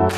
No.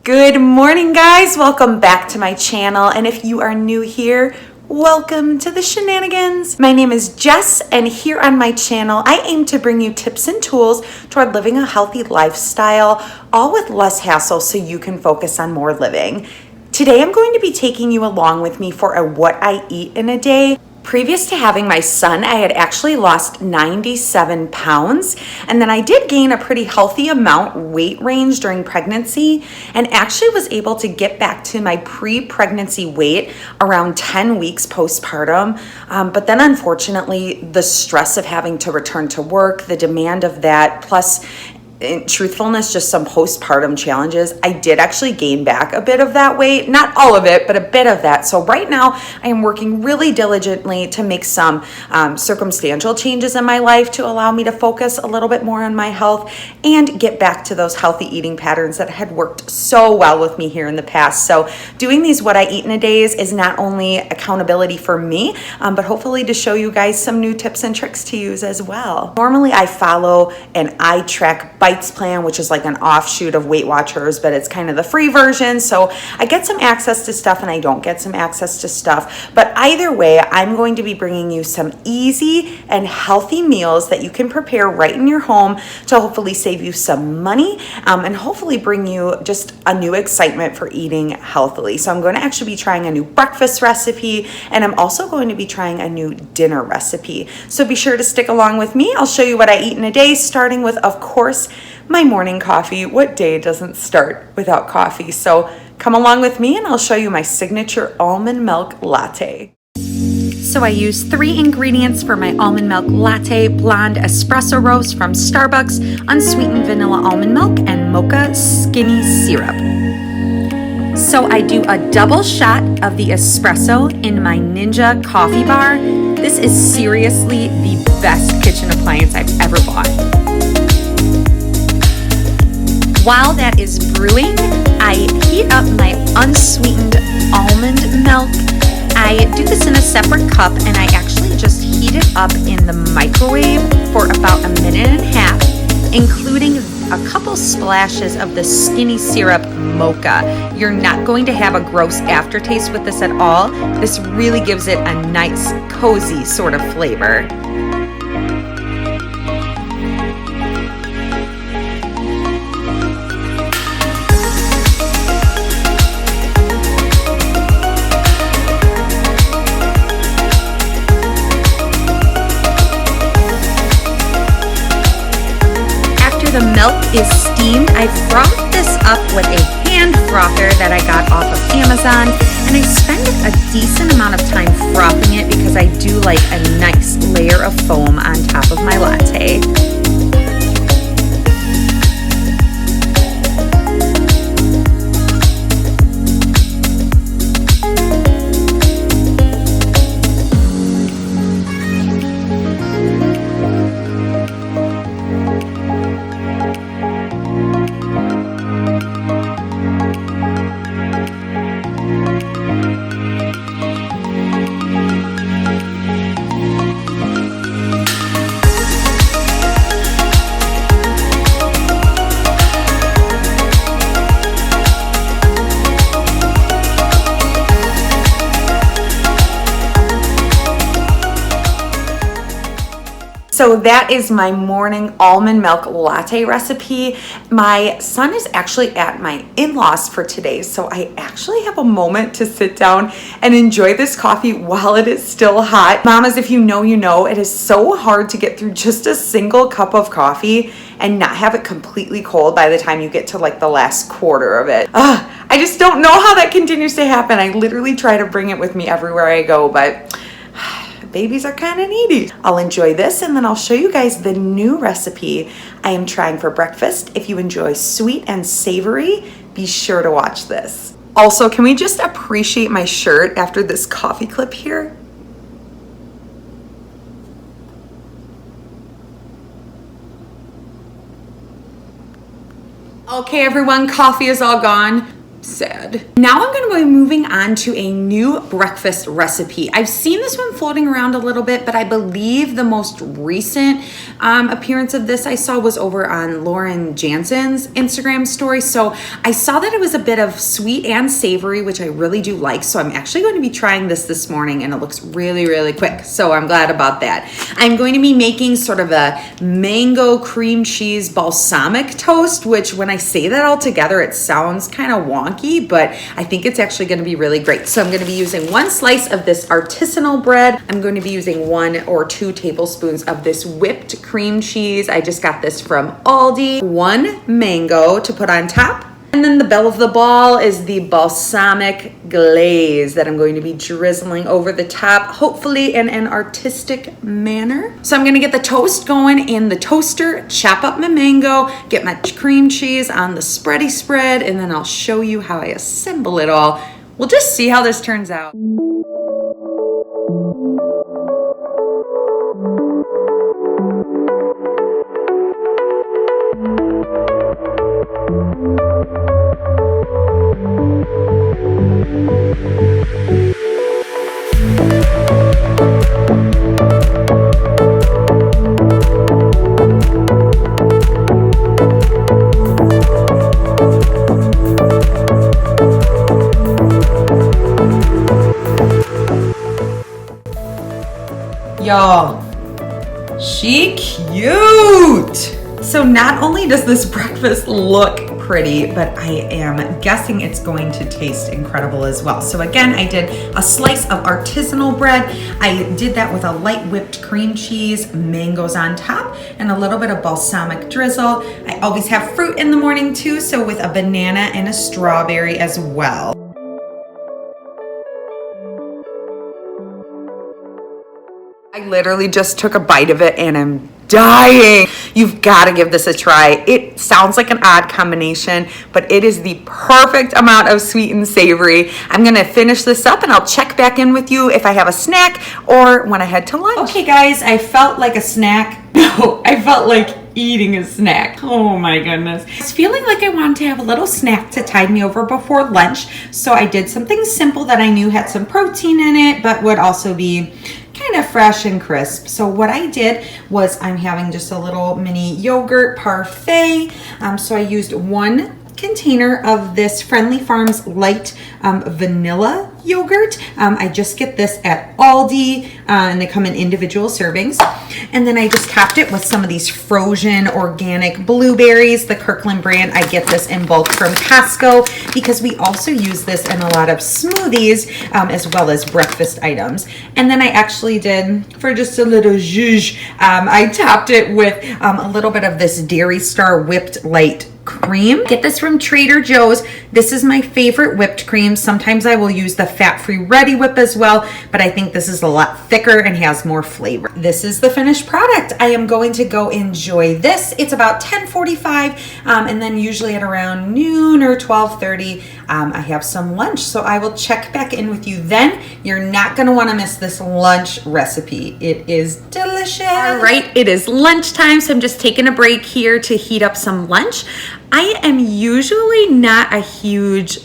Good morning, guys. Welcome back to my channel. And if you are new here, welcome to the shenanigans. My name is Jess, and here on my channel, I aim to bring you tips and tools toward living a healthy lifestyle, all with less hassle so you can focus on more living. Today, I'm going to be taking you along with me for a what I eat in a day. Previous to having my son, I had actually lost 97 pounds, and then I did gain a pretty healthy amount weight range during pregnancy, and actually was able to get back to my pre-pregnancy weight around 10 weeks postpartum. But then unfortunately, the stress of having to return to work, the demand of that, plus in truthfulness, just some postpartum challenges, I did actually gain back a bit of that weight. Not all of it, but a bit of that. So right now I am working really diligently to make some circumstantial changes in my life to allow me to focus a little bit more on my health and get back to those healthy eating patterns that had worked so well with me here in the past. So doing these what I eat in a days is not only accountability for me, but hopefully to show you guys some new tips and tricks to use as well. Normally I follow an Itrack Bites plan, which is like an offshoot of Weight Watchers, but it's kind of the free version. So I get some access to stuff and I don't get some access to stuff. But either way, I'm going to be bringing you some easy and healthy meals that you can prepare right in your home to hopefully save you some money and hopefully bring you just a new excitement for eating healthily. So I'm going to actually be trying a new breakfast recipe, and I'm also going to be trying a new dinner recipe. So be sure to stick along with me. I'll show you what I eat in a day, starting with, of course, my morning coffee. What day doesn't start without coffee? So come along with me and I'll show you my signature almond milk latte. So I use 3 ingredients for my almond milk latte: blonde espresso roast from Starbucks, unsweetened vanilla almond milk, and mocha skinny syrup. So I do a double shot of the espresso in my Ninja coffee bar. This is seriously the best kitchen appliance I've ever bought. While that is brewing, I heat up my unsweetened almond milk. I do this in a separate cup, and I actually just heat it up in the microwave for about a minute and a half, including a couple splashes of the skinny syrup mocha. You're not going to have a gross aftertaste with this at all. This really gives it a nice, cozy sort of flavor. The milk is steamed, I froth this up with a hand frother that I got off of Amazon, and I spend a decent amount of time frothing it because I do like a nice layer of foam on top of my latte. So that is my morning almond milk latte recipe. My son is actually at my in-laws for today, so I actually have a moment to sit down and enjoy this coffee while it is still hot. Mamas, if you know, you know, it is so hard to get through just a single cup of coffee and not have it completely cold by the time you get to like the last quarter of it. I just don't know how that continues to happen. I literally try to bring it with me everywhere I go, but babies are kind of needy. I'll enjoy this, and then I'll show you guys the new recipe I am trying for breakfast. If you enjoy sweet and savory, be sure to watch this. Also, can we just appreciate my shirt after this coffee clip here? Okay, everyone, coffee is all gone. Sad. Now I'm going to be moving on to a new breakfast recipe. I've seen this one floating around a little bit, but I believe the most recent appearance of this I saw was over on Lauren Jansen's Instagram story. So I saw that it was a bit of sweet and savory, which I really do like. So I'm actually going to be trying this morning, and it looks really, really quick. So I'm glad about that. I'm going to be making sort of a mango cream cheese balsamic toast, which when I say that all together, it sounds kind of wonky, but I think it's actually going to be really great. So I'm going to be using 1 slice of this artisanal bread. I'm going to be using 1 or 2 tablespoons of this whipped cream cheese. I just got this from Aldi. 1 mango to put on top. And then the belle of the ball is the balsamic glaze that I'm going to be drizzling over the top, hopefully in an artistic manner. So I'm going to get the toast going in the toaster, chop up my mango, get my cream cheese on the spready spread, and then I'll show you how I assemble it all. We'll just see how this turns out. Y'all, she cute. So not only does this breakfast look pretty, but I am guessing it's going to taste incredible as well. So again, I did a slice of artisanal bread. I did that with a light whipped cream cheese, mangoes on top, and a little bit of balsamic drizzle. I always have fruit in the morning too, so with a banana and a strawberry as well. I literally just took a bite of it and I'm dying. You've got to give this a try. It sounds like an odd combination, but it is the perfect amount of sweet and savory. I'm going to finish this up and I'll check back in with you if I have a snack or when I head to lunch. Okay guys, I felt like a snack. No, I felt like eating a snack. Oh my goodness. I was feeling like I wanted to have a little snack to tide me over before lunch. So I did something simple that I knew had some protein in it, but would also be kind of fresh and crisp. So what I did was I'm having just a little mini yogurt parfait. So I used 1 container of this Friendly Farms light vanilla yogurt. I just get this at Aldi and they come in individual servings. And then I just capped it with some of these frozen organic blueberries, the Kirkland brand. I get this in bulk from Costco because we also use this in a lot of smoothies as well as breakfast items. And then I actually did, for just a little zhuzh, I topped it with a little bit of this Dairy Star whipped light cream. Get this from Trader Joe's. This is my favorite whipped cream. Sometimes I will use the fat-free Ready Whip as well, but I think this is a lot thicker and has more flavor. This is the finished product. I am going to go enjoy this. It's about 10:45, and then usually at around noon or 12:30, I have some lunch. So I will check back in with you then. You're not going to want to miss this lunch recipe. It is delicious. All right, it is lunchtime, so I'm just taking a break here to heat up some lunch. I am usually not a huge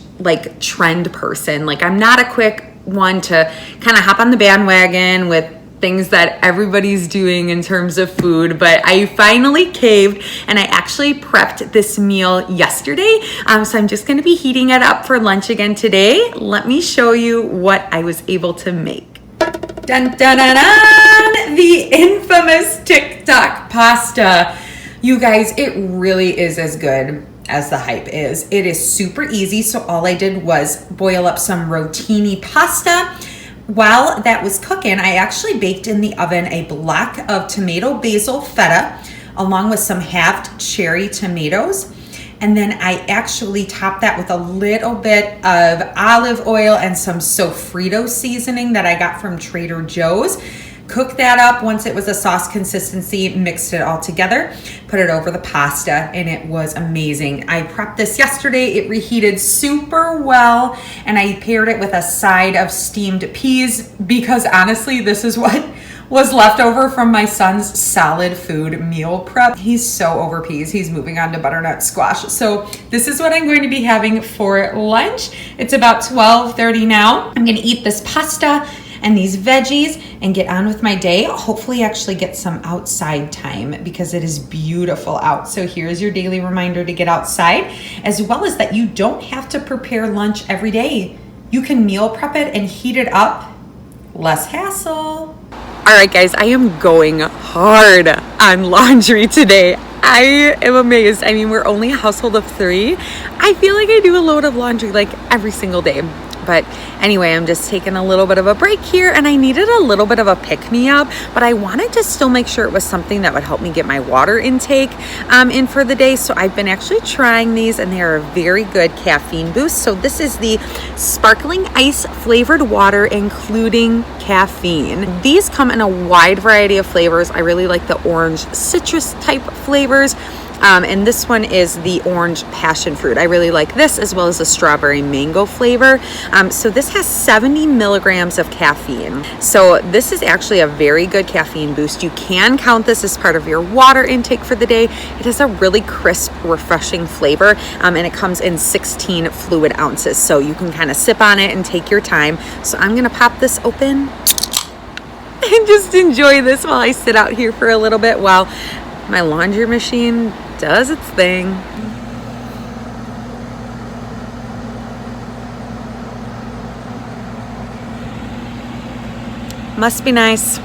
trend person. I'm not a quick one to kind of hop on the bandwagon with things that everybody's doing in terms of food, but I finally caved and I actually prepped this meal yesterday. So I'm just gonna be heating it up for lunch again today. Let me show you what I was able to make. Dun, dun, dun, dun, the infamous TikTok pasta. You guys, it really is as good as the hype is. It is super easy. So all I did was boil up some rotini pasta. While that was cooking, I actually baked in the oven a block of tomato basil feta along with some halved cherry tomatoes. And then I actually topped that with a little bit of olive oil and some sofrito seasoning that I got from Trader Joe's. Cooked that up. Once it was a sauce consistency, mixed it all together, put it over the pasta, and it was amazing. I prepped this yesterday. It reheated super well, and I paired it with a side of steamed peas because honestly, this is what was left over from my son's solid food meal prep. He's so over peas. He's moving on to butternut squash. So this is what I'm going to be having for lunch. It's about 12:30 now. I'm gonna eat this pasta and these veggies and get on with my day. Hopefully actually get some outside time because it is beautiful out. So here's your daily reminder to get outside, as well as that you don't have to prepare lunch every day. You can meal prep it and heat it up. Less hassle. All right, guys, I am going hard on laundry today. I am amazed. I mean, we're only a household of 3. I feel like I do a load of laundry like every single day. But anyway, I'm just taking a little bit of a break here, and I needed a little bit of a pick-me-up, but I wanted to still make sure it was something that would help me get my water intake in for the day. So I've been actually trying these, and they are a very good caffeine boost. So this is the sparkling ice flavored water, including caffeine. These come in a wide variety of flavors. I really like the orange citrus type flavors. And this one is the orange passion fruit. I really like this, as well as the strawberry mango flavor. So this has 70 milligrams of caffeine. So this is actually a very good caffeine boost. You can count this as part of your water intake for the day. It has a really crisp, refreshing flavor, and it comes in 16 fluid ounces. So you can kind of sip on it and take your time. So I'm gonna pop this open and just enjoy this while I sit out here for a little bit while my laundry machine does its thing. Must be nice.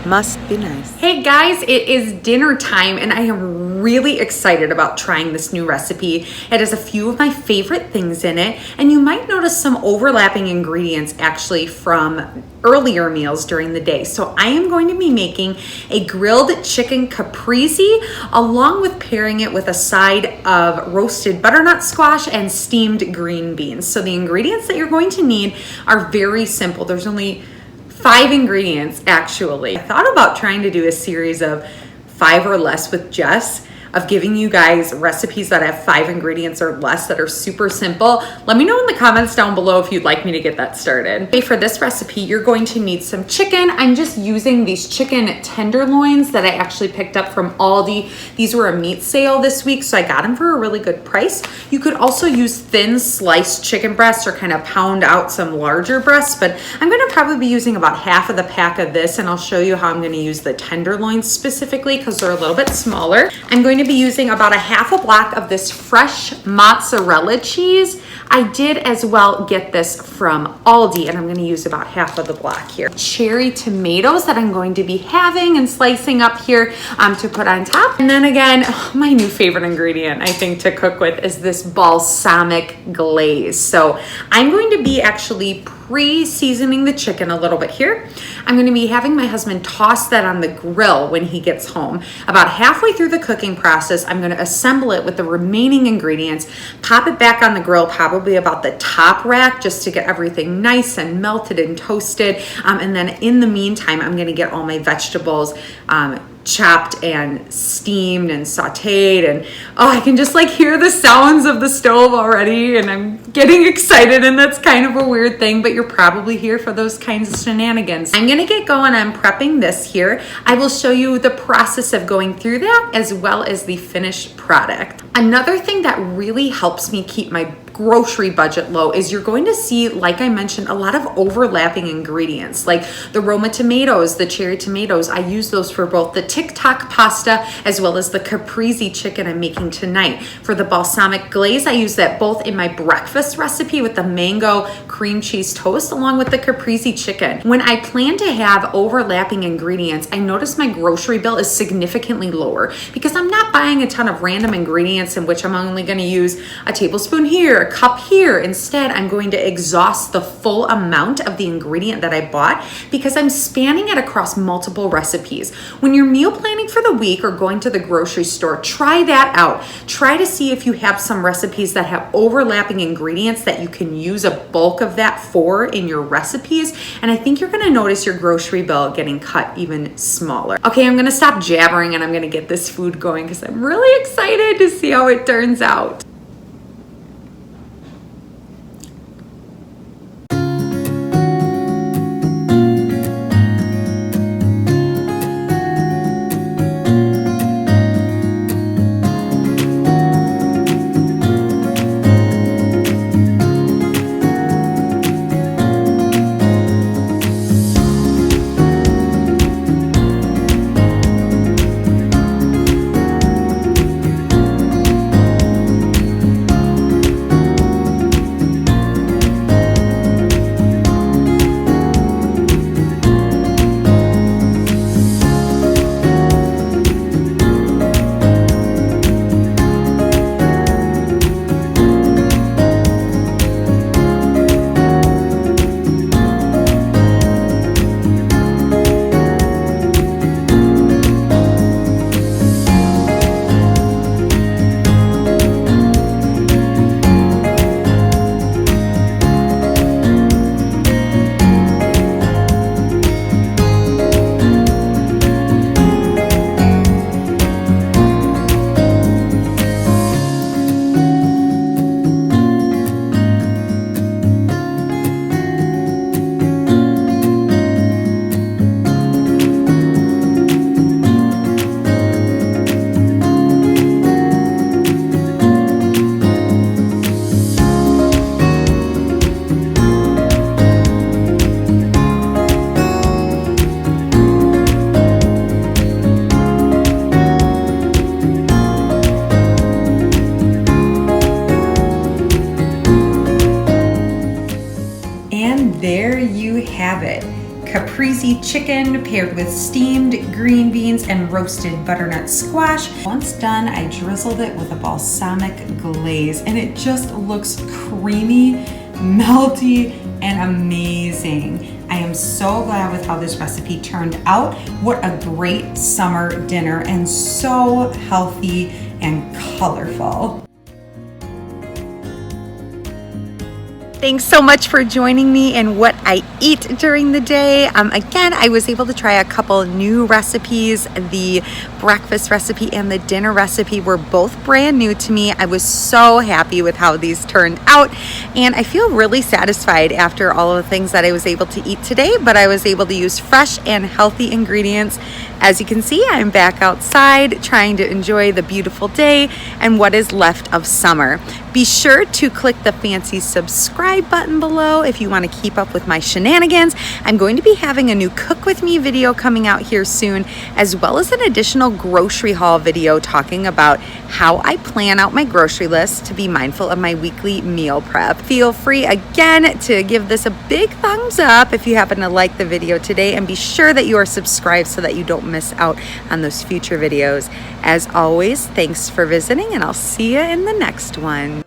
Must be nice. Hey guys, it is dinner time, and I am really excited about trying this new recipe. It has a few of my favorite things in it, and you might notice some overlapping ingredients actually from earlier meals during the day. So I am going to be making a grilled chicken caprese, along with pairing it with a side of roasted butternut squash and steamed green beans. So the ingredients that you're going to need are very simple. There's only 5 ingredients actually. I thought about trying to do a series of 5 or less with Jess, of giving you guys recipes that have 5 ingredients or less that are super simple. Let me know in the comments down below if you'd like me to get that started. Okay, for this recipe, you're going to need some chicken. I'm just using these chicken tenderloins that I actually picked up from Aldi. These were a meat sale this week, so I got them for a really good price. You could also use thin sliced chicken breasts or kind of pound out some larger breasts, but I'm gonna probably be using about half of the pack of this, and I'll show you how I'm gonna use the tenderloins specifically because they're a little bit smaller. I'm going to be using about a half a block of this fresh mozzarella cheese. I did as well get this from Aldi, and I'm going to use about half of the block here. Cherry tomatoes that I'm going to be having and slicing up here to put on top. And then again, my new favorite ingredient I think to cook with is this balsamic glaze. So I'm going to be actually pre-seasoning the chicken a little bit here. I'm going to be having my husband toss that on the grill when he gets home. About halfway through the cooking process, I'm going to assemble it with the remaining ingredients, pop it back on the grill, probably about the top rack, just to get everything nice and melted and toasted. And then in the meantime, I'm going to get all my vegetables chopped and steamed and sauteed, and I can just like hear the sounds of the stove already, and I'm getting excited, and that's kind of a weird thing, but you're probably here for those kinds of shenanigans. I'm gonna get going on prepping this here. I will show you the process of going through that as well as the finished product. Another thing that really helps me keep my grocery budget low is you're going to see, like I mentioned, a lot of overlapping ingredients, like the Roma tomatoes, the cherry tomatoes. I use those for both the TikTok pasta as well as the caprese chicken I'm making tonight. For the balsamic glaze, I use that both in my breakfast recipe with the mango cream cheese toast along with the caprese chicken. When I plan to have overlapping ingredients, I notice my grocery bill is significantly lower because I'm not buying a ton of random ingredients in which I'm only going to use a tablespoon here, a cup here. Instead, I'm going to exhaust the full amount of the ingredient that I bought because I'm spanning it across multiple recipes. When you're meal planning for the week or going to the grocery store, try that out. Try to see if you have some recipes that have overlapping ingredients that you can use a bulk of that for in your recipes. And I think you're going to notice your grocery bill getting cut even smaller. Okay, I'm going to stop jabbering and I'm going to get this food going because I'm really excited to see how it turns out. have it. Caprese chicken paired with steamed green beans and roasted butternut squash. Once done, I drizzled it with a balsamic glaze and it just looks creamy, melty, and amazing. I am so glad with how this recipe turned out. What a great summer dinner, and so healthy and colorful. Thanks so much for joining me in what I eat during the day. Again, I was able to try a couple new recipes. The breakfast recipe and the dinner recipe were both brand new to me. I was so happy with how these turned out, and I feel really satisfied after all of the things that I was able to eat today, but I was able to use fresh and healthy ingredients. As you can see, I'm back outside trying to enjoy the beautiful day and what is left of summer. Be sure to click the fancy subscribe button below if you want to keep up with my shenanigans. I'm going to be having a new cook with me video coming out here soon, as well as an additional grocery haul video talking about how I plan out my grocery list to be mindful of my weekly meal prep. Feel free again to give this a big thumbs up if you happen to like the video today, and be sure that you are subscribed so that you don't miss out on those future videos. As always, thanks for visiting, and I'll see you in the next one.